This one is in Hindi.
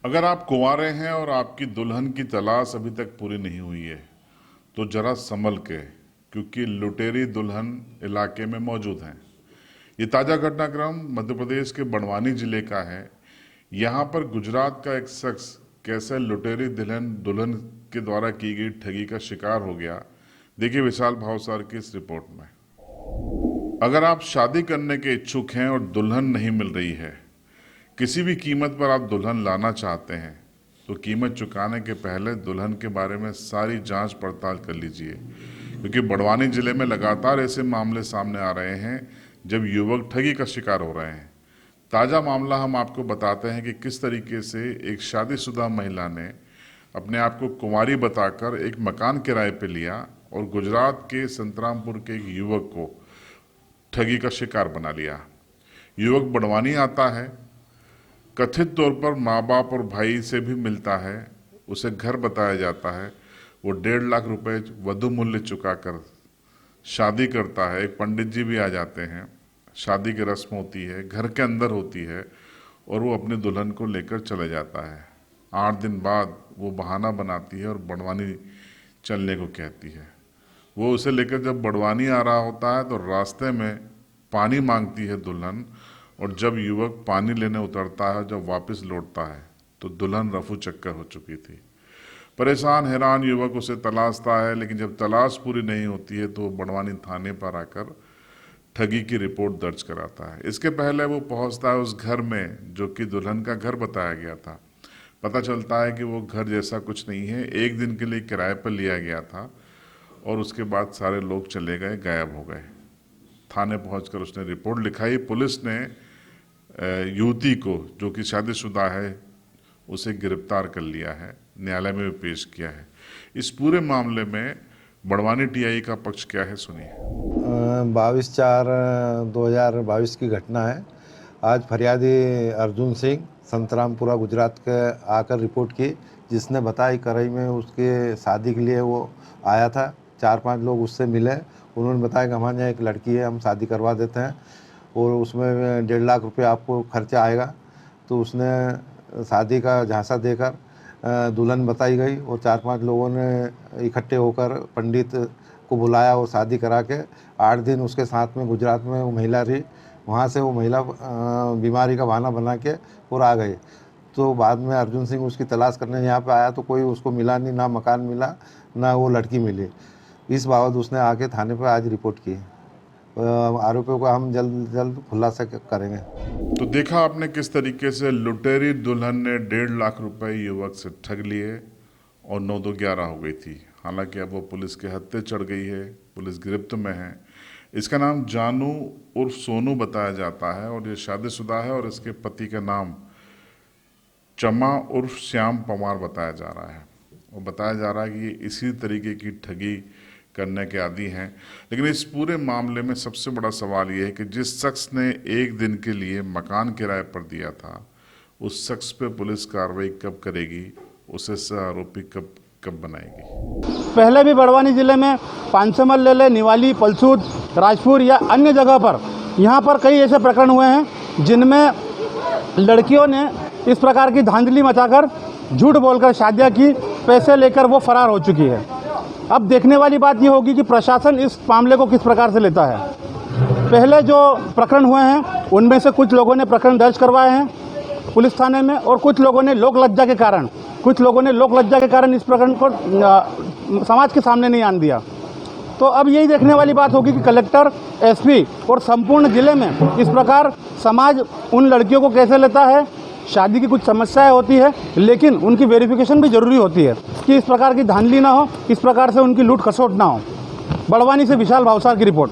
अगर आप कुंवारे हैं और आपकी दुल्हन की तलाश अभी तक पूरी नहीं हुई है तो जरा संभल के, क्योंकि लुटेरी दुल्हन इलाके में मौजूद हैं। ये ताज़ा घटनाक्रम मध्य प्रदेश के बड़वानी जिले का है। यहाँ पर गुजरात का एक शख्स कैसे लुटेरी दुल्हन दुल्हन के द्वारा की गई ठगी का शिकार हो गया, देखिए विशाल भावसार की इस रिपोर्ट में। अगर आप शादी करने के इच्छुक हैं और दुल्हन नहीं मिल रही है, किसी भी कीमत पर आप दुल्हन लाना चाहते हैं, तो कीमत चुकाने के पहले दुल्हन के बारे में सारी जांच पड़ताल कर लीजिए, क्योंकि बड़वानी जिले में लगातार ऐसे मामले सामने आ रहे हैं जब युवक ठगी का शिकार हो रहे हैं। ताज़ा मामला हम आपको बताते हैं कि किस तरीके से एक शादीशुदा महिला ने अपने आप को कुंवारी बताकर एक मकान किराए पर लिया और गुजरात के संतरामपुर के एक युवक को ठगी का शिकार बना लिया। युवक बड़वानी आता है, कथित तौर पर माँ बाप और भाई से भी मिलता है, उसे घर बताया जाता है। वो 1.5 लाख रुपए वधु मूल्य चुकाकर शादी करता है। एक पंडित जी भी आ जाते हैं, शादी की रस्म होती है, घर के अंदर होती है और वो अपनी दुल्हन को लेकर चले जाता है। 8 दिन बाद वो बहाना बनाती है और बड़वानी चलने को कहती है। वो उसे लेकर जब बड़वानी आ रहा होता है तो रास्ते में पानी मांगती है दुल्हन, और जब युवक पानी लेने उतरता है, जब वापस लौटता है तो दुल्हन रफू चक्कर हो चुकी थी। परेशान हैरान युवक उसे तलाशता है, लेकिन जब तलाश पूरी नहीं होती है तो वो बड़वानी थाने पर आकर ठगी की रिपोर्ट दर्ज कराता है। इसके पहले वो पहुंचता है उस घर में जो कि दुल्हन का घर बताया गया था। पता चलता है कि वो घर जैसा कुछ नहीं है, 1 दिन के लिए किराए पर लिया गया था और उसके बाद सारे लोग चले गए, गायब हो गए। थाने पहुंचकर उसने रिपोर्ट लिखाई। पुलिस ने युवती को, जो कि शादीशुदा है, उसे गिरफ्तार कर लिया है, न्यायालय में भी पेश किया है। इस पूरे मामले में बड़वानी टीआई का पक्ष क्या है, सुनिए। 22/4/2022 की घटना है। आज फरियादी अर्जुन सिंह संतरामपुरा गुजरात के आकर रिपोर्ट की, जिसने बताई करई में उसके शादी के लिए वो आया था। 4-5 लोग उससे मिले, उन्होंने बताया कि हमारे यहाँ एक लड़की है, हम शादी करवा देते हैं और उसमें 1.5 लाख रुपए आपको खर्चा आएगा। तो उसने शादी का झांसा देकर दुल्हन बताई गई और 4-5 लोगों ने इकट्ठे होकर पंडित को बुलाया और शादी करा के 8 दिन उसके साथ में गुजरात में वो महिला रही। वहाँ से वो महिला बीमारी का बहाना बना के और आ गई। तो बाद में अर्जुन सिंह उसकी तलाश करने यहाँ पे आया तो कोई उसको मिला नहीं, ना मकान मिला ना वो लड़की मिली। इस बाबत उसने आके थाने पर आज रिपोर्ट की। आरोपियों को हम जल्द जल्द खुलासा करेंगे। तो देखा आपने किस तरीके से लुटेरी दुल्हन ने 1.5 लाख रुपए युवक से ठग लिए और 9-2-11 हो गई थी। हालांकि अब वो पुलिस के हत्थे चढ़ गई है, पुलिस गिरफ्त में है। इसका नाम जानू उर्फ सोनू बताया जाता है और ये शादीशुदा है और इसके पति का नाम चमा उर्फ श्याम पवार बताया जा रहा है। और बताया जा रहा है कि ये इसी तरीके की ठगी करने के आदी हैं। लेकिन इस पूरे मामले में सबसे बड़ा सवाल ये है कि जिस शख्स ने 1 दिन के लिए मकान किराए पर दिया था, उस शख्स पे पुलिस कार्रवाई कब करेगी, उसे आरोपी कब बनाएगी। पहले भी बड़वानी जिले में पांचमल ले ले, निवाली, पलसूद, राजपुर या अन्य जगह पर यहाँ पर कई ऐसे प्रकरण हुए हैं जिनमें लड़कियों ने इस प्रकार की धांधली मचाकर झूठ बोलकर शादियाँ की, पैसे लेकर वो फरार हो चुकी है। अब देखने वाली बात ये होगी कि प्रशासन इस मामले को किस प्रकार से लेता है। पहले जो प्रकरण हुए हैं उनमें से कुछ लोगों ने प्रकरण दर्ज करवाए हैं पुलिस थाने में और कुछ लोगों ने लोक लज्जा के कारण इस प्रकरण को समाज के सामने नहीं आने दिया। तो अब यही देखने वाली बात होगी कि कलेक्टर, एसपी और संपूर्ण जिले में इस प्रकार समाज उन लड़कियों को कैसे लेता है। शादी की कुछ समस्याएं होती है, लेकिन उनकी वेरिफिकेशन भी ज़रूरी होती है कि इस प्रकार की धांधली ना हो, इस प्रकार से उनकी लूट खसोट ना हो। बड़वानी से विशाल भावसार की रिपोर्ट।